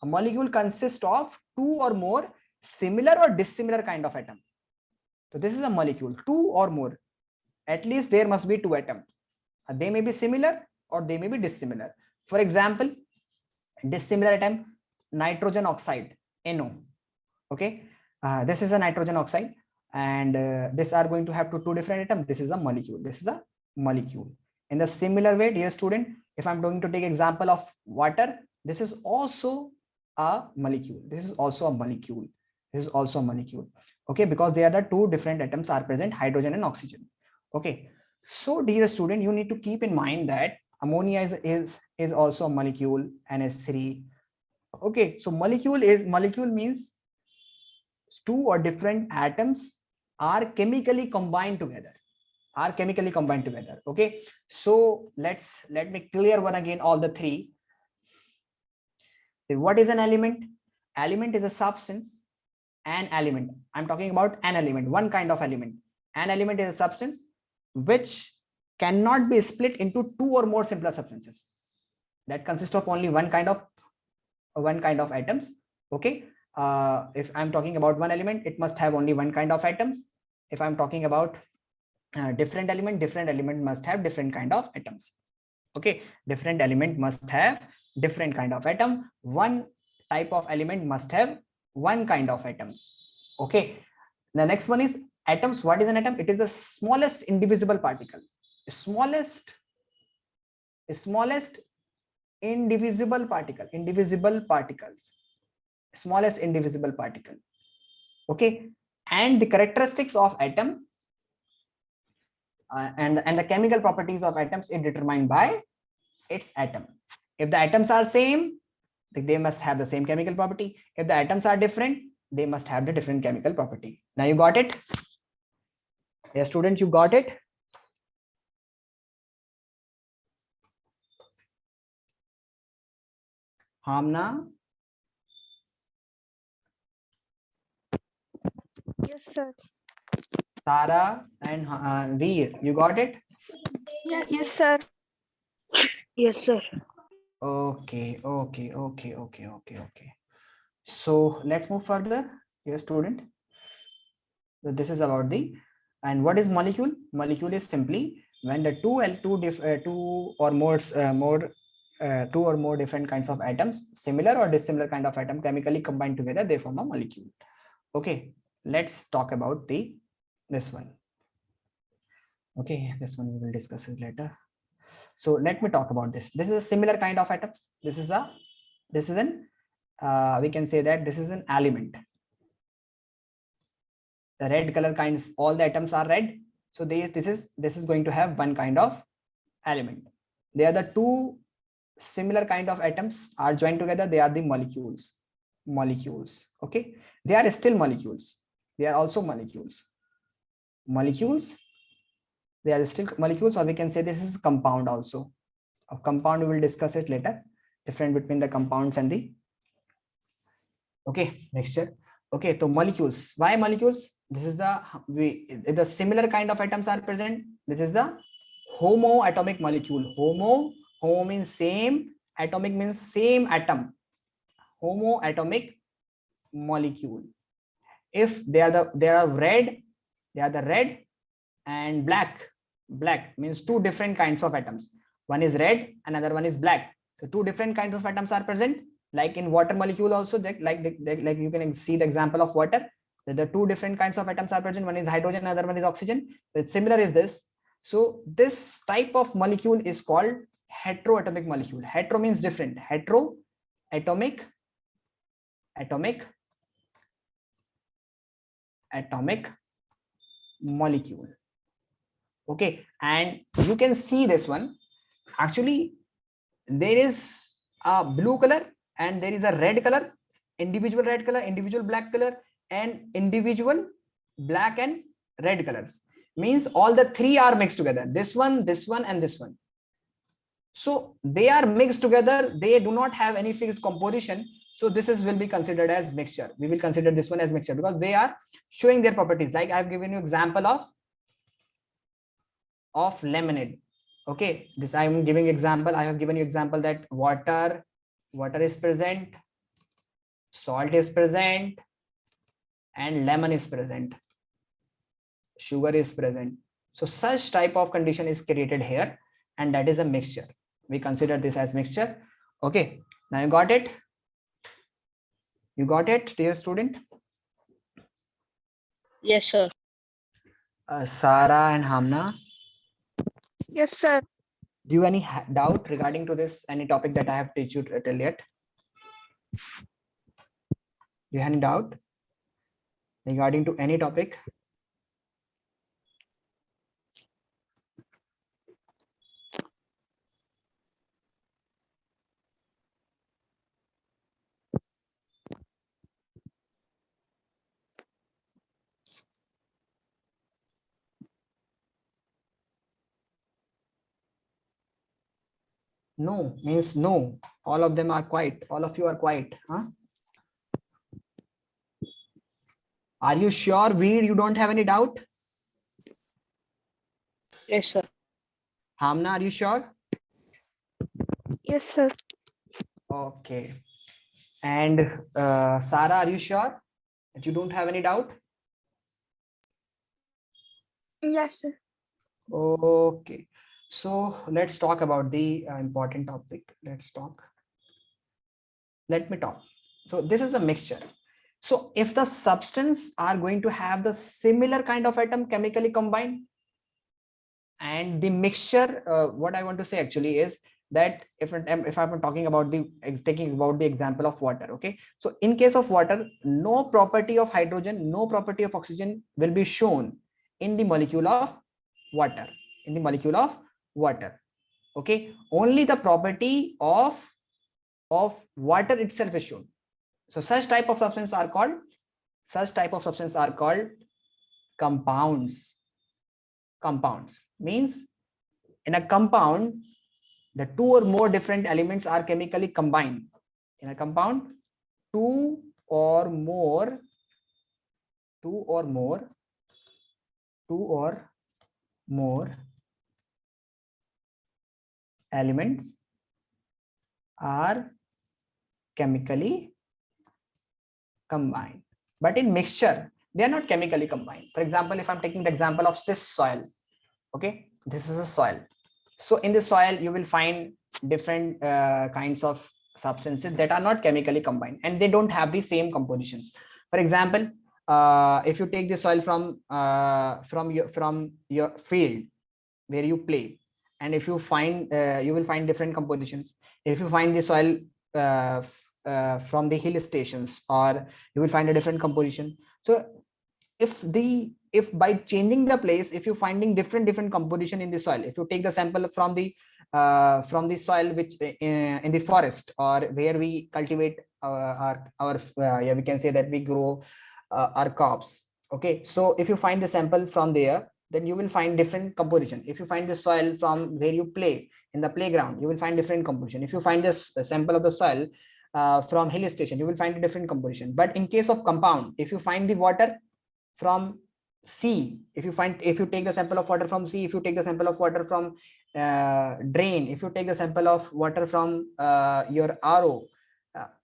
A molecule consists of 2 or more similar or dissimilar kind of atom. So this is a molecule, 2 or more. At least there must be 2 atoms. They may be similar or they may be dissimilar. For example, dissimilar atom, nitrogen oxide, NO. Okay, this is a nitrogen oxide, and these are going to have 2 different atoms. This is a molecule. In the similar way, dear student, if I'm going to take example of water, this is also a molecule. Okay, because they are the 2 different atoms are present, hydrogen and oxygen. Okay, so dear student, you need to keep in mind that ammonia is also a molecule, NH3. Okay, so molecule means 2 or different atoms are chemically combined together. Okay, so let me clear one again all the 3. What is an element? Element is a substance. An element, I'm talking about an element, one kind of element. An element is a substance which cannot be split into 2 or more simpler substances that consist of only one kind of atoms. Okay, if I'm talking about one element, it must have only one kind of atoms. If I'm talking about different element must have different kind of atoms. Okay, different element must have different kind of atom. One type of element must have one kind of atoms. Okay, the next one is atoms. What is an atom? It is the smallest indivisible particle. Smallest indivisible particles. Smallest indivisible particle. Okay, and the characteristics of atom and the chemical properties of atoms is determined by its atom. If the atoms are same, they must have the same chemical property. If the atoms are different, they must have the different chemical property. Now you got it? Yes, student, you got it? Hamna, Yes, sir. Sara, and Veer, you got it? Yes, sir. Yes, sir. Okay. So let's move further. Yes, student. So this is about the, and what is molecule? Molecule is simply when the two or more different kinds of atoms, similar or dissimilar kind of atom, chemically combined together, they form a molecule. Okay, let's talk about this one. Okay, this one we will discuss it later. So let me talk about this. This is a similar kind of atoms. This is an we can say that this is an element. The red color kinds, all the atoms are red. So this is going to have one kind of element. They are the two similar kind of atoms are joined together. They are the molecules. Okay, they are still molecules. They are also molecules. They are still molecules, or we can say this is compound also. A compound, we will discuss it later. Different between the compounds and the mixture. Okay, so molecules. Why molecules? This is the similar kind of atoms are present. This is the homoatomic molecule. Homo means same, atomic means same atom. Homoatomic molecule. If they are the red and black. Black means two different kinds of atoms. One is red, another one is black. So two different kinds of atoms are present. Like in water molecule also, like you can see the example of water. The two different kinds of atoms are present. One is hydrogen, another one is oxygen. But similar is this. So this type of molecule is called heteroatomic molecule. Hetero means different. Atomic molecule. Okay, and you can see this one. Actually, there is a blue color and there is a red color, individual red color, individual black color, and individual black and red colors. Means all the three are mixed together. This one, and this one. So they are mixed together. They do not have any fixed composition. So this will be considered as mixture. We will consider this one as mixture because they are showing their properties. Like I have given you example of lemonade. Okay, this I am giving example. I have given you example that water is present, salt is present, and lemon is present, sugar is present. So such type of condition is created here, and that is a mixture. We consider this as mixture. Okay, now you got it? You got it, dear student? Yes, sir. Sara and Hamna, Yes, sir. do you any doubt regarding to this, any topic that I have teach you till yet? Do you have any doubt regarding to any topic? No means no. All of them are quiet. All of you are quiet. Huh? Are you sure, Veer, you don't have any doubt? Yes, sir. Hamna, are you sure? Yes, sir. Okay. And Sara, are you sure that you don't have any doubt? Yes, sir. Okay. So let's talk about the important topic. Let me talk. So this is a mixture. So if the substance are going to have the similar kind of atom chemically combined, and the mixture, what I want to say actually is that if I'm talking about taking about the example of water, okay, so in case of water, no property of hydrogen, no property of oxygen will be shown in the molecule of water. Okay, only the property of water itself is shown. So such type of substance are called Such type of substances are called compounds. Compounds means in a compound, the two or more different elements are chemically combined. In a compound, two or more elements are chemically combined. But in mixture, they are not chemically combined. For example, if I'm taking the example of this soil, okay, this is a soil. So in the soil, you will find different kinds of substances that are not chemically combined, and they don't have the same compositions. For example, if you take the soil from your field where you play, and if you find you will find different compositions. If you find the soil from the hill stations, or you will find a different composition. So if by changing the place, if you're finding different composition in the soil, if you take the sample from the soil which in the forest, or where we cultivate our yeah, we can say that we grow our crops. Okay, so if you find the sample from there, then you will find different composition. If you find the soil from where you play in the playground, you will find different composition. If you find this sample of the soil from hill station, you will find a different composition. But in case of compound, if you find the water from sea, if you take the sample of water from sea, if you take the sample of water from drain, if you take the sample of water from your RO,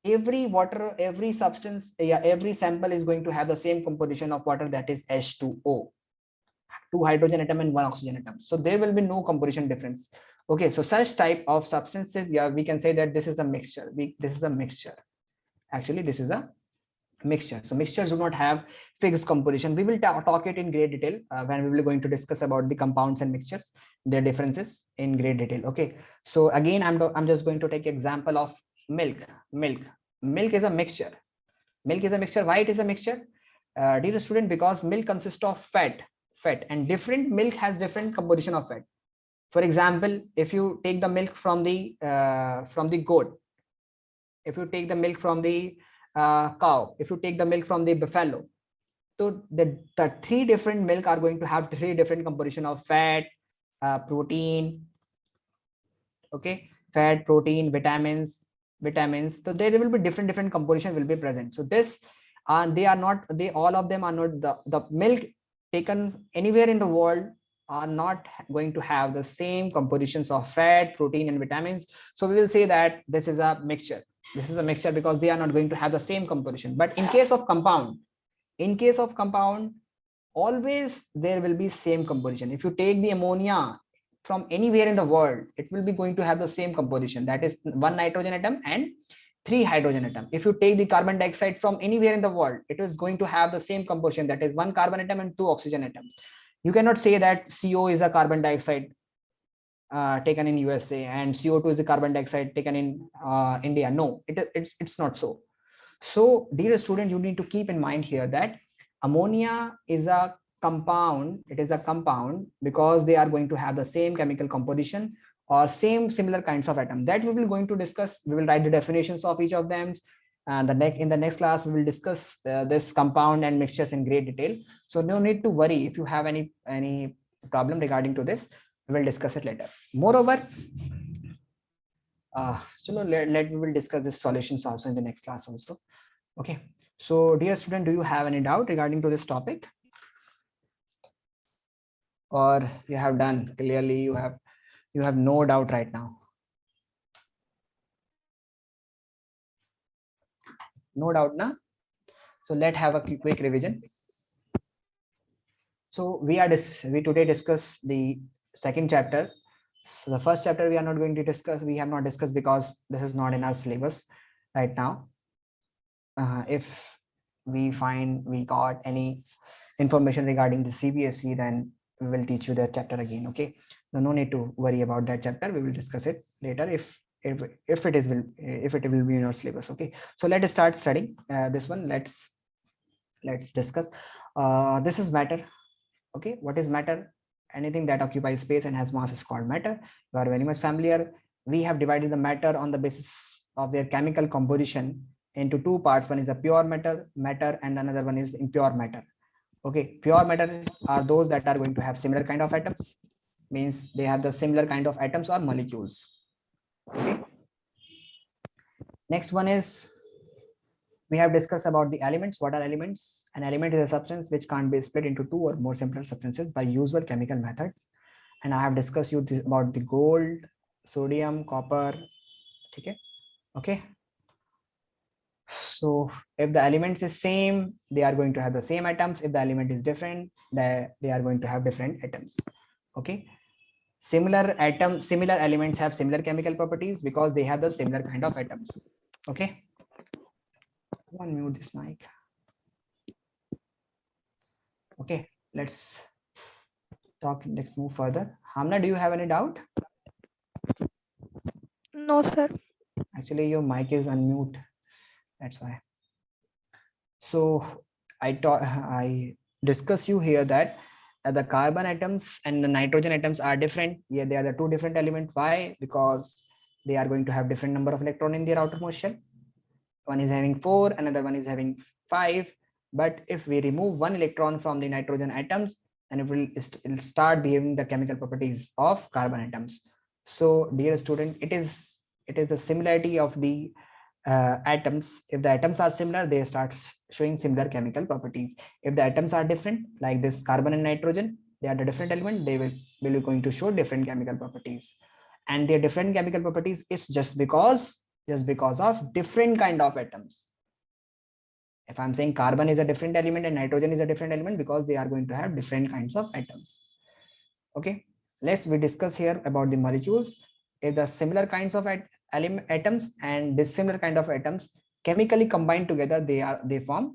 every substance, yeah, every sample is going to have the same composition of water, that is H2O, 2 hydrogen atom and 1 oxygen atom. So there will be no composition difference. Okay, so such type of substances, yeah, we can say that this is a mixture. This is a mixture. Actually, this is a mixture. So mixtures do not have fixed composition. We will talk it in great detail when we will going to discuss about the compounds and mixtures, their differences in great detail. Okay, so again, I'm just going to take example of milk. Milk is a mixture. Milk is a mixture. Why it is a mixture, dear student? Because milk consists of fat, and different milk has different composition of fat. For example, if you take the milk from the goat, if you take the milk from the cow, if you take the milk from the buffalo, so the three different milk are going to have three different composition of fat, protein, okay, fat, protein, vitamins. So there will be different composition will be present. So this all of them are not the milk taken anywhere in the world are not going to have the same compositions of fat, protein, and vitamins. So we will say that this is a mixture. This is a mixture because they are not going to have the same composition. But in case of compound, always there will be same composition. If you take the ammonia from anywhere in the world, it will be going to have the same composition, that is 1 nitrogen atom and 3 hydrogen atom. If you take the carbon dioxide from anywhere in the world, it is going to have the same composition, that is 1 carbon atom and 2 oxygen atoms. You cannot say that CO is a carbon dioxide taken in USA and CO2 is the carbon dioxide taken in India. No, it's not so. So dear student, you need to keep in mind here that ammonia is a compound. It is a compound because they are going to have the same chemical composition or similar kinds of atom that we will going to discuss. We will write the definitions of each of them, and in the next class we will discuss this compound and mixtures in great detail. So no need to worry if you have any problem regarding to this. We will discuss it later. Moreover, so we will discuss this solutions also in the next class also. Okay, so dear student, do you have any doubt regarding to this topic, or you have done clearly? You have no doubt right now? No doubt now. So let's have a quick revision. So we today discuss the second chapter. So the first chapter we are not going to discuss. We have not discussed because this is not in our syllabus right now. If we got any information regarding the CBSE, then we will teach you that chapter again. Okay, so no need to worry about that chapter. We will discuss it later if it will be in your syllabus. Okay, so let us start studying this one. Let's discuss. This is matter. Okay, what is matter? Anything that occupies space and has mass is called matter. You are very much familiar. We have divided the matter on the basis of their chemical composition into two parts. One is a pure matter and another one is impure matter. Okay, pure matter are those that are going to have similar kind of atoms, means they have the similar kind of atoms or molecules. Okay. Next one is, we have discussed about the elements. What are elements? An element is a substance which can't be split into two or more simpler substances by usual chemical methods. And I have discussed you about the gold, sodium, copper. Okay. Okay. So if the elements is same, they are going to have the same atoms. If the element is different, they are going to have different atoms. Okay. Similar elements have similar chemical properties because they have the similar kind of atoms. Okay. Unmute this mic. Okay, let's talk. Let's move further. Hamna, do you have any doubt? No, sir. Actually, your mic is unmute. That's why. So I discuss you here that the carbon atoms and the nitrogen atoms are different. Yeah, they are the two different elements. Why? Because they are going to have different number of electron in their outermost shell. One is having 4, another one is having 5. But if we remove one electron from the nitrogen atoms, then it will start behaving the chemical properties of carbon atoms. So dear student, it is the similarity of the atoms. If the atoms are similar, they start showing similar chemical properties. If the atoms are different, like this carbon and nitrogen, they are the different element, they will be going to show different chemical properties. And their different chemical properties is just because of different kind of atoms. If I'm saying carbon is a different element and nitrogen is a different element, because they are going to have different kinds of atoms. Okay, we discuss here about the molecules. If the similar kinds of atoms and dissimilar kind of atoms chemically combined together, they form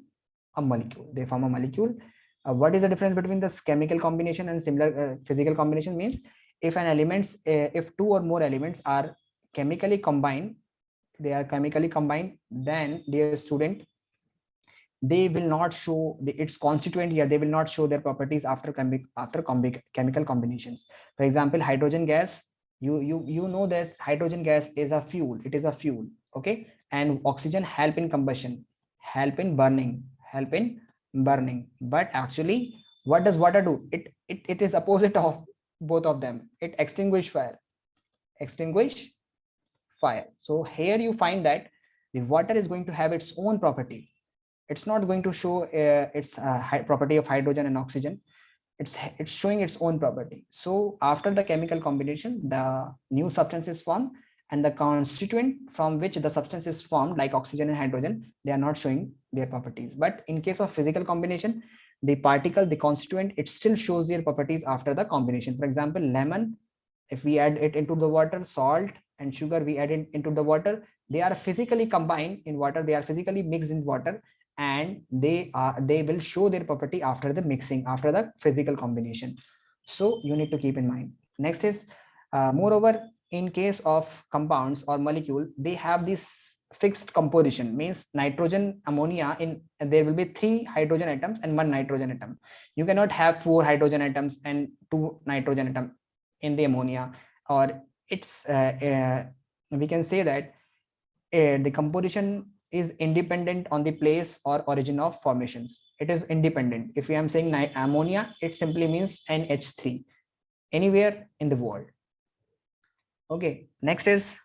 a molecule. What is the difference between this chemical combination and similar physical combination? Means if an elements, if two or more elements are chemically combined, then dear student, they will not show its constituent here. They will not show their properties after chemical combinations. For example, hydrogen gas, you know this hydrogen gas is a fuel. It is a fuel. Okay, and oxygen help in combustion, help in burning. But actually, what does water do? It is opposite of both of them. It extinguish fire. So here you find that the water is going to have its own property. It's not going to show its property of hydrogen and oxygen. It's showing its own property. So after the chemical combination, the new substance is formed, and the constituent from which the substance is formed, like oxygen and hydrogen, they are not showing their properties. But in case of physical combination, the particle, the constituent, it still shows their properties after the combination. For example, lemon, if we add it into the water, salt and sugar, we add it into the water, they are physically combined in water, they are physically mixed in water, and they will show their property after the mixing, after the physical combination. So you need to keep in mind. Next is moreover, in case of compounds or molecule, they have this fixed composition. Means nitrogen, ammonia, there will be 3 hydrogen atoms and 1 nitrogen atom. You cannot have 4 hydrogen atoms and 2 nitrogen atom in the ammonia. Or it's we can say that the composition is independent on the place or origin of formations. It is independent. If I am saying ammonia, it simply means NH3 anywhere in the world. Okay, next is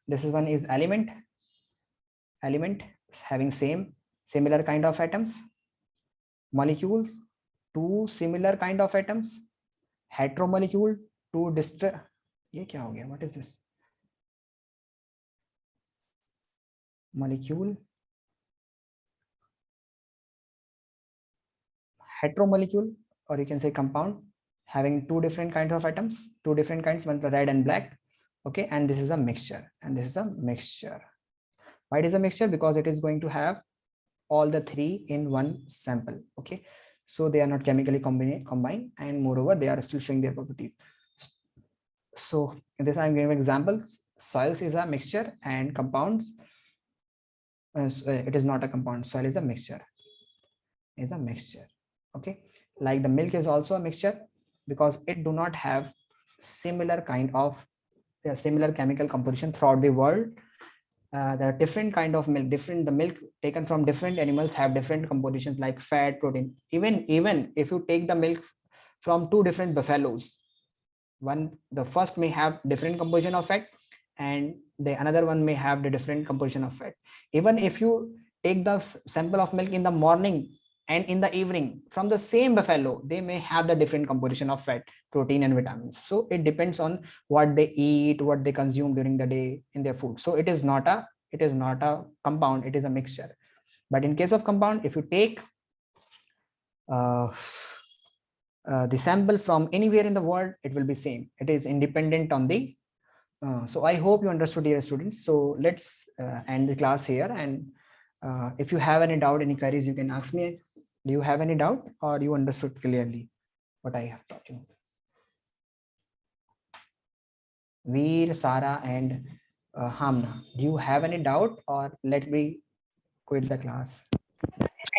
this is one is element having similar kind of atoms. Molecules, 2 similar kind of atoms. Heteromolecule, 2 distinct. ये क्या हो गया? What is this? Molecule, heteromolecule, or you can say compound, having 2 different kinds of atoms, 2 different kinds, one red and black. Okay, and this is a mixture, Why it is a mixture? Because it is going to have all the 3 in one sample. Okay, so they are not chemically combined, and moreover, they are still showing their properties. So in this I'm giving examples. Soils is a mixture, and compounds, it is not a compound. Soil is a mixture. Okay, like the milk is also a mixture, because it do not have similar kind of similar chemical composition throughout the world. the different kind of milk, the milk taken from different animals have different compositions like fat, protein. Even if you take the milk from two different buffaloes, the first may have different composition of fat, and the another one may have the different composition of fat. Even if you take the sample of milk in the morning and in the evening from the same buffalo, they may have the different composition of fat, protein, and vitamins. So it depends on what they eat, what they consume during the day in their food. So it is not a compound, it is a mixture. But in case of compound, if you take the sample from anywhere in the world, it will be same. It is independent on the so I hope you understood, dear students. So let's end the class here, and if you have any doubt, any queries, you can ask me. Do you have any doubt, or you understood clearly what I have taught you? Veer, Sara, and Hamna, do you have any doubt, or let me quit the class?